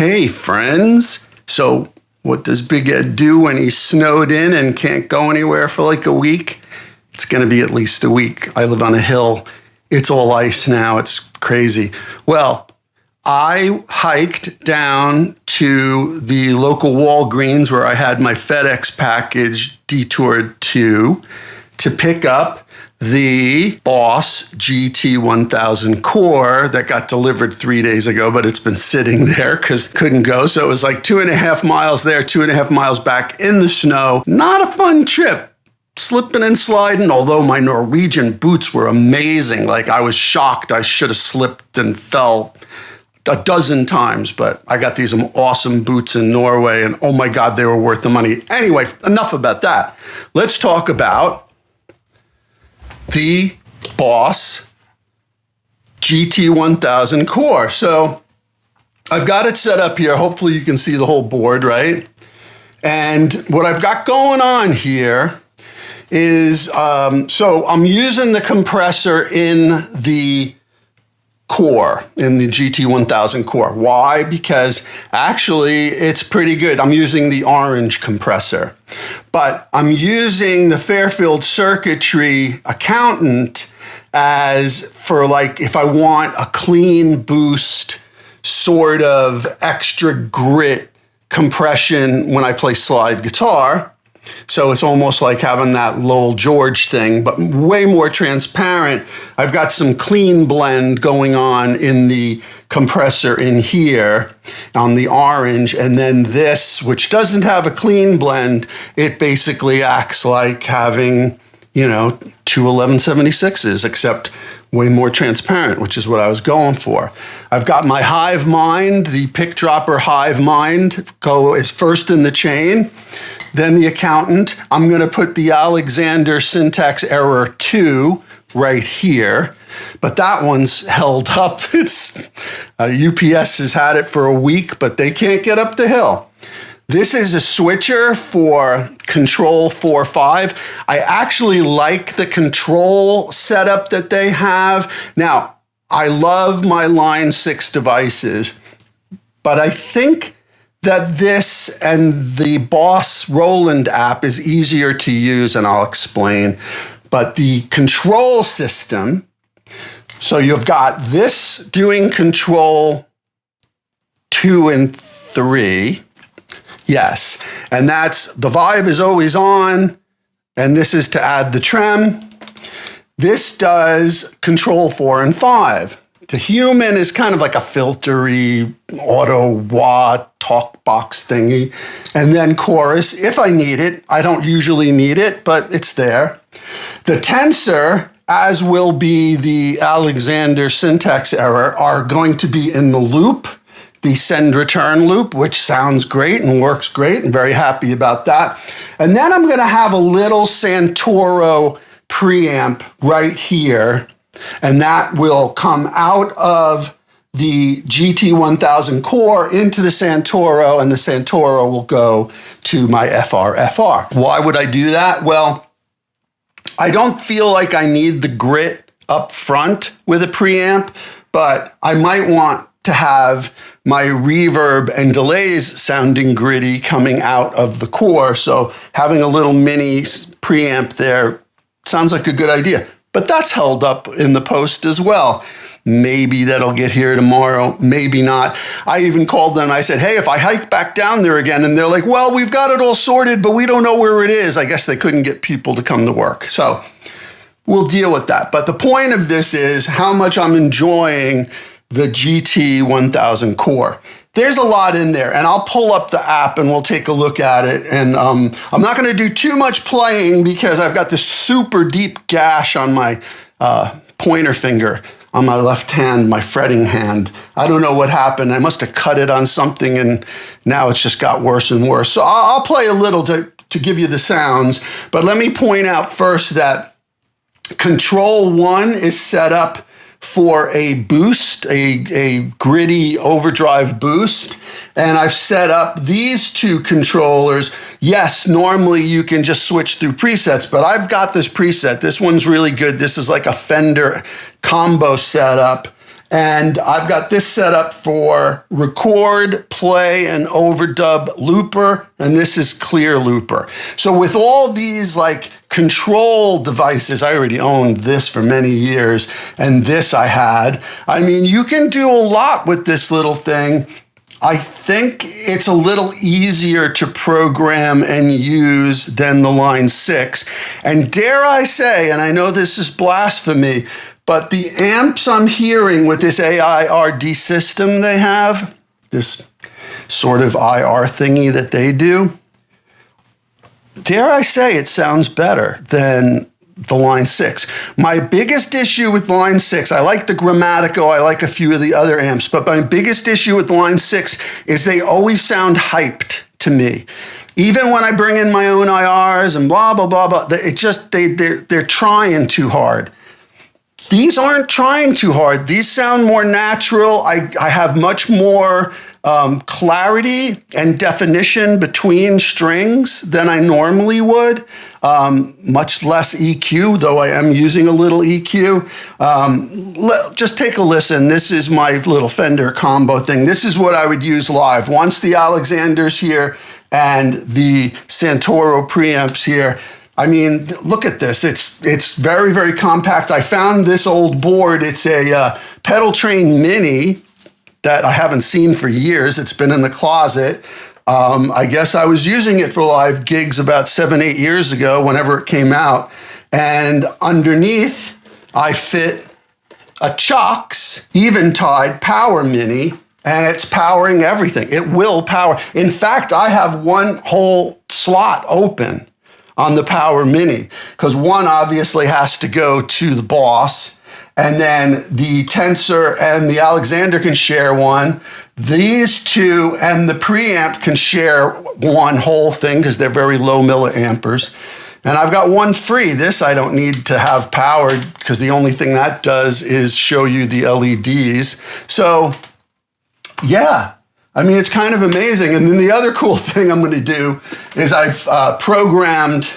Hey, friends. So, what does Big Ed do when he's snowed in and can't go anywhere for like a week? It's going to be at least a week. I live on a hill. It's all ice now. It's crazy. Well, I hiked down to the local Walgreens where I had my FedEx package detoured to pick up the Boss GT1000 Core that got delivered 3 days ago, but it's been sitting there because couldn't go. So it was like 2.5 miles there, 2.5 miles back in the snow. Not a fun trip. Slipping and sliding, although my Norwegian boots were amazing. Like I was shocked. I should have slipped and fell a dozen times, but I got these awesome boots in Norway and oh my God, they were worth the money. Anyway, enough about that. Let's talk about the Boss GT1000 Core. So I've got it set up here. Hopefully you can see the whole board, right? And what I've got going on here is, so I'm using the compressor in the Core, in the GT1000 Core. Why? Because actually it's pretty good. I'm using the orange compressor, but I'm using the Fairfield Circuitry Accountant as for like, if I want a clean boost, sort of extra grit compression when I play slide guitar. So it's almost like having that Lowell George thing, but way more transparent. I've got some clean blend going on in the compressor in here on the orange. And then this, which doesn't have a clean blend, it basically acts like having, two 1176s, except way more transparent, which is what I was going for. I've got my Hive Mind, the pick dropper Hive Mind, is first in the chain. Then the Accountant. I'm going to put the Alexander Syntax Error 2 right here, but that one's held up. It's UPS has had it for a week, but they can't get up the hill. This is a switcher for Control 4.5. I actually like the control setup that they have. Now, I love my Line 6 devices, but I think that this and the Boss Roland app is easier to use, and I'll explain. But the control system, so you've got this doing Control 2 and 3. Yes, and that's the Vibe is always on, and this is to add the trem. This does Control 4 and 5. The Human is kind of like a filtery auto wah talk box thingy. And then Chorus, if I need it. I don't usually need it, but it's there. The Tensor, as will be the Alexander Syntax Error, are going to be in the loop, the send return loop, which sounds great and works great. I'm very happy about that. And then I'm going to have a little Santoro preamp right here. And that will come out of the GT1000 Core into the Santoro, and the Santoro will go to my FR. Why would I do that? Well, I don't feel like I need the grit up front with a preamp, but I might want to have my reverb and delays sounding gritty coming out of the Core. So having a little mini preamp there sounds like a good idea. But that's held up in the post as well. Maybe that'll get here tomorrow, maybe not. I even called them. I said, hey, if I hike back down there again, and they're like, well, we've got it all sorted, but we don't know where it is. I guess they couldn't get people to come to work. So we'll deal with that. But the point of this is how much I'm enjoying the GT1000 Core. There's a lot in there, and I'll pull up the app and we'll take a look at it. And I'm not going to do too much playing because I've got this super deep gash on my pointer finger on my left hand, my fretting hand. I don't know what happened. I must have cut it on something, and now it's just got worse and worse. So I'll play a little to give you the sounds, but let me point out first that Control 1 is set up for a boost, a gritty overdrive boost. And I've set up these two controllers. Yes, normally you can just switch through presets, but I've got this preset. This one's really good. This is like a Fender combo setup. And I've got this set up for record, play, and overdub looper, and this is clear looper. So with all these like control devices, I already owned this for many years, and this I had. I mean, you can do a lot with this little thing. I think it's a little easier to program and use than the Line 6. And dare I say, and I know this is blasphemy, but the amps I'm hearing with this AIRD system they have, this sort of IR thingy that they do, dare I say it sounds better than the Line 6. My biggest issue with Line 6, I like the Grammatico, I like a few of the other amps, but my biggest issue with the Line 6 is they always sound hyped to me. Even when I bring in my own IRs and blah, blah, blah, blah, it just, they're trying too hard. These aren't trying too hard. These sound more natural. I have much more clarity and definition between strings than I normally would. Much less EQ, though I am using a little EQ. Just take a listen. This is my little Fender combo thing. This is what I would use live. Once the Alexander's here and the Santoro preamps here, I mean, look at this. It's very, very compact. I found this old board. It's a Pedal Train Mini that I haven't seen for years. It's been in the closet. I guess I was using it for live gigs about 7-8 years ago, whenever it came out. And underneath, I fit a Chox Eventide Power Mini, and it's powering everything. It will power. In fact, I have one whole slot open on the Power Mini, because one obviously has to go to the Boss, and then the Tensor and the Alexander can share one. These two and the preamp can share one whole thing because they're very low milliamperes. And I've got one free. This I don't need to have powered because the only thing that does is show you the LEDs. So yeah, I mean, it's kind of amazing. And then the other cool thing I'm going to do is I've programmed,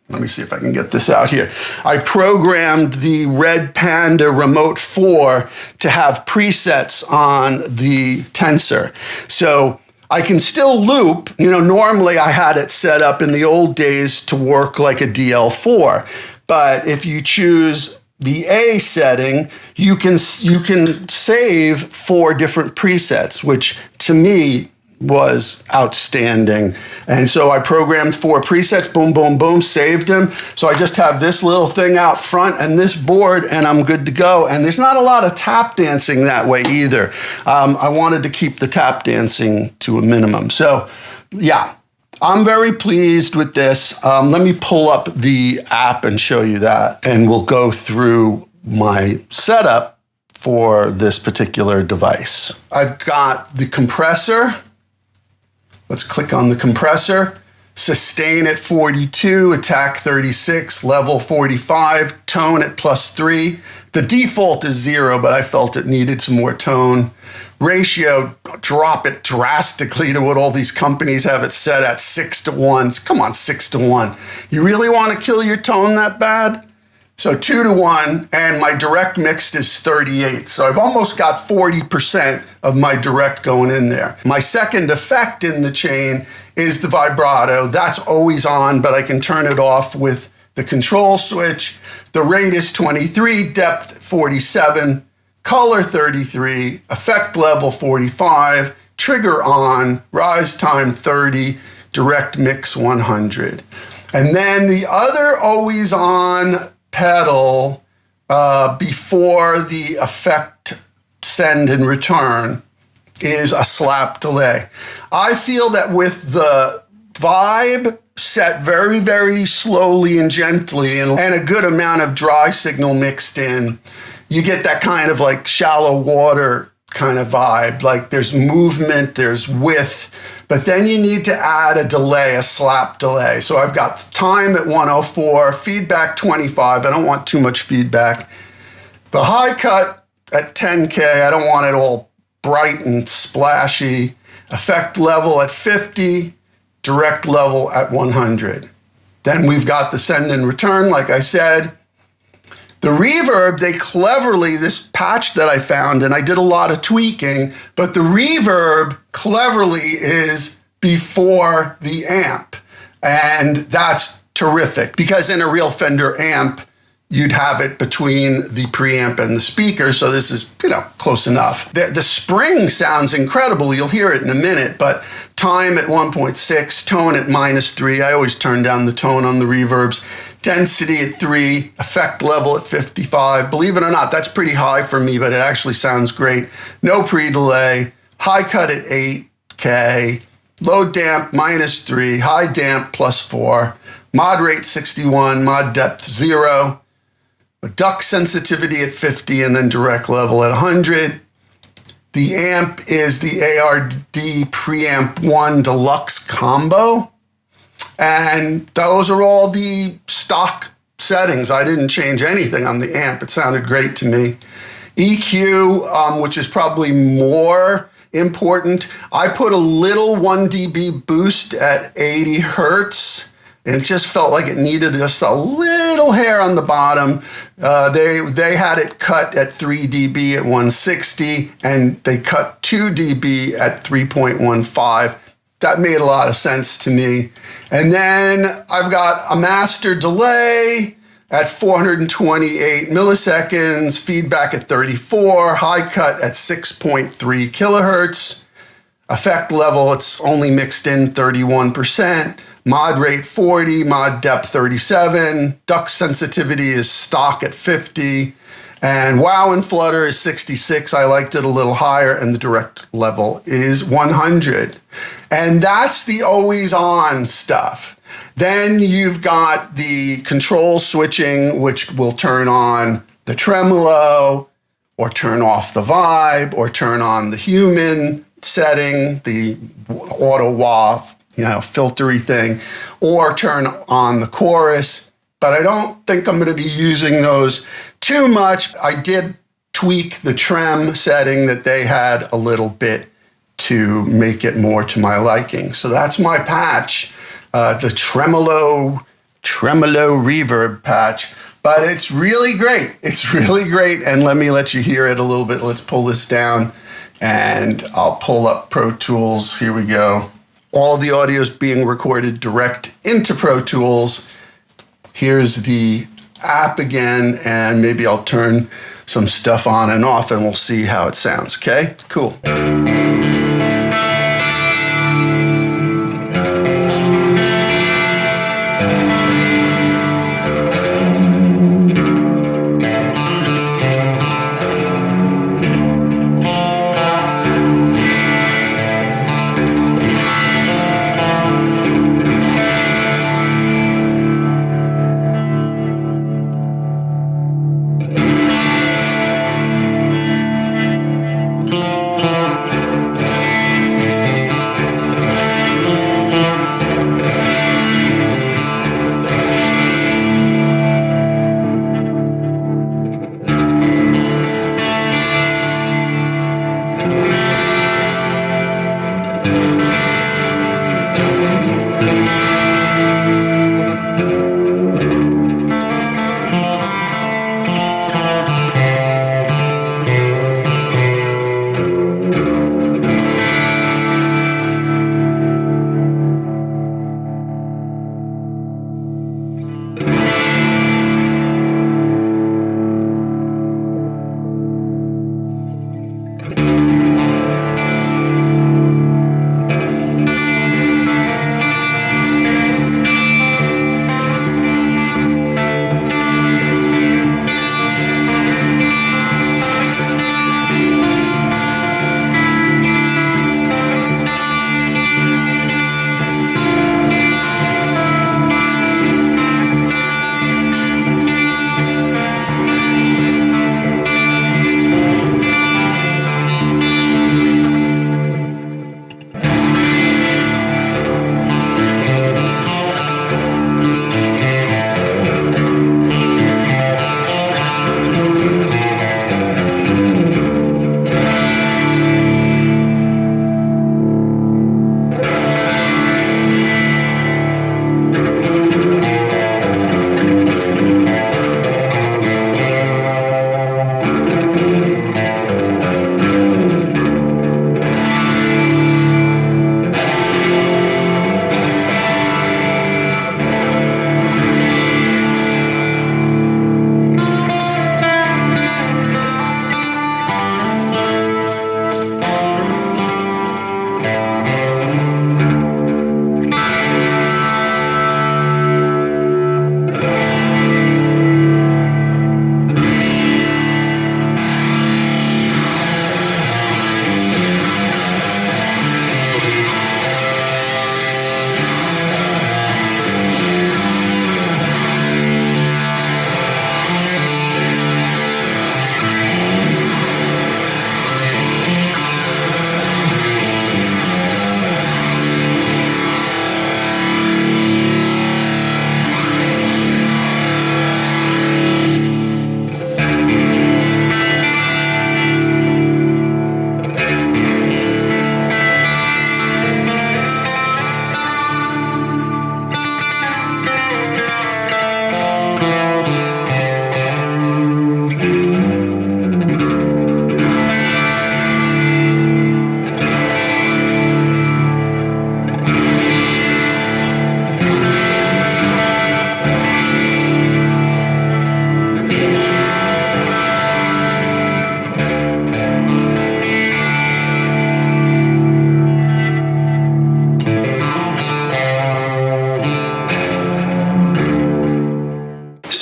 let me see if I can get this out here. I programmed the Red Panda Remote 4 to have presets on the Tensor. So I can still loop. You know, normally I had it set up in the old days to work like a DL4. But if you choose the A setting, you can save 4 different presets, which to me was outstanding. And so I programmed 4 presets, boom, boom, boom, saved them. So I just have this little thing out front and this board, and I'm good to go. And there's not a lot of tap dancing that way either. I wanted to keep the tap dancing to a minimum. So yeah, I'm very pleased with this. Let me pull up the app and show you that, and we'll go through my setup for this particular device. I've got the compressor. Let's click on the compressor. Sustain at 42, attack 36, level 45, tone at +3. The default is 0, but I felt it needed some more tone. Ratio, drop it drastically to what all these companies have it set at, 6:1. Come on, 6:1. You really want to kill your tone that bad? So 2:1, and my direct mixed is 38. So I've almost got 40% of my direct going in there. My second effect in the chain is the vibrato. That's always on, but I can turn it off with the control switch. The rate is 23, depth 47, color 33, effect level 45, trigger on, rise time 30, direct mix 100. And then the other always on pedal before the effect send and return is a slap delay. I feel that with the vibe set very, very slowly and gently and a good amount of dry signal mixed in, you get that kind of like shallow water kind of vibe. Like there's movement, there's width, but then you need to add a delay, a slap delay. So I've got time at 104, feedback 25. I don't want too much feedback. The high cut at 10K, I don't want it all bright and splashy. Effect level at 50, direct level at 100. Then we've got the send and return, like I said. The reverb, they cleverly, this patch that I found, and I did a lot of tweaking, but the reverb cleverly is before the amp. And that's terrific because in a real Fender amp, you'd have it between the preamp and the speaker. So this is, close enough. The spring sounds incredible. You'll hear it in a minute, but time at 1.6, tone at -3. I always turn down the tone on the reverbs. Density at 3, effect level at 55. Believe it or not, that's pretty high for me, but it actually sounds great. No pre-delay, high cut at 8K, low damp -3, high damp +4, mod rate 61, mod depth 0, duck sensitivity at 50, and then direct level at 100. The amp is the ARD Preamp 1 Deluxe Combo. And those are all the stock settings. I didn't change anything on the amp. It sounded great to me. EQ, which is probably more important. I put a little 1 dB boost at 80 hertz. And it just felt like it needed just a little hair on the bottom. They had it cut at 3 dB at 160, and they cut 2 dB at 3.15. That made a lot of sense to me. And then I've got a master delay at 428 milliseconds, feedback at 34, high cut at 6.3 kilohertz. Effect level, it's only mixed in 31%. Mod rate 40, mod depth 37. Duck sensitivity is stock at 50. And wow and flutter is 66. I liked it a little higher, and the direct level is 100. And that's the always on stuff. Then you've got the control switching, which will turn on the tremolo, or turn off the vibe, or turn on the human setting, the auto wah, filtery thing, or turn on the chorus. But I don't think I'm going to be using those too much. I did tweak the trem setting that they had a little bit to make it more to my liking. So that's my patch, the tremolo reverb patch. But it's really great. It's really great. And let me let you hear it a little bit. Let's pull this down and I'll pull up Pro Tools. Here we go. All the audio is being recorded direct into Pro Tools. Here's the app again, and maybe I'll turn some stuff on and off and we'll see how it sounds, okay? Cool.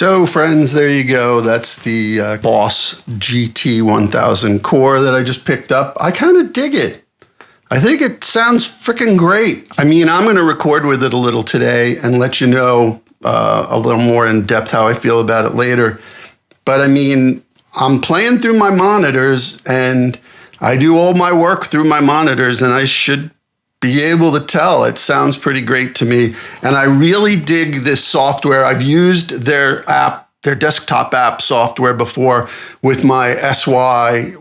So friends, there you go. That's the Boss GT1000 core that I just picked up. I kind of dig it. I think it sounds freaking great. I mean, I'm going to record with it a little today and let you know a little more in depth how I feel about it later. But I mean, I'm playing through my monitors and I do all my work through my monitors, and I should be able to tell. It sounds pretty great to me. And I really dig this software. I've used their app, their desktop app software before with my SY1000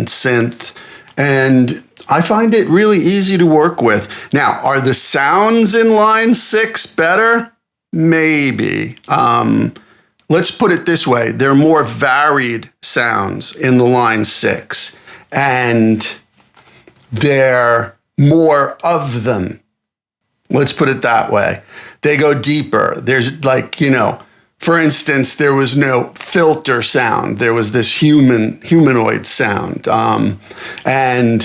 synth. And I find it really easy to work with. Now, are the sounds in Line 6 better? Maybe. Let's put it this way. There are more varied sounds in the Line 6, and they're more of them. Let's put it that way. They go deeper. There's like, for instance, there was no filter sound. There was this humanoid sound. And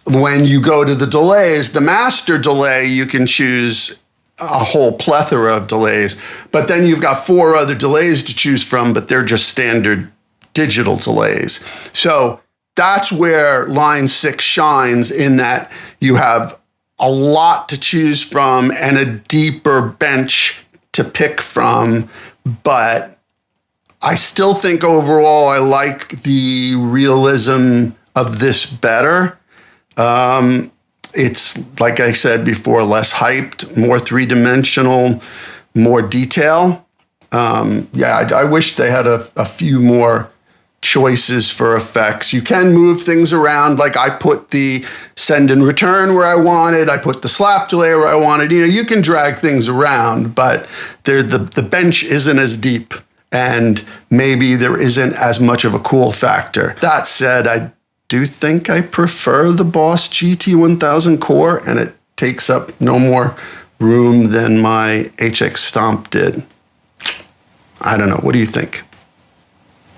when you go to the delays, the master delay, you can choose a whole plethora of delays. But then you've got 4 other delays to choose from, but they're just standard digital delays. So that's where Line 6 shines, in that you have a lot to choose from and a deeper bench to pick from. But I still think overall I like the realism of this better. It's, like I said before, less hyped, more three-dimensional, more detail. I wish they had a few more choices for effects. You can move things around. Like I put the send and return where I wanted. I put the slap delay where I wanted. You can drag things around, but the bench isn't as deep, and maybe there isn't as much of a cool factor. That said, I do think I prefer the Boss GT1000 core, and it takes up no more room than my HX Stomp did. I don't know. What do you think?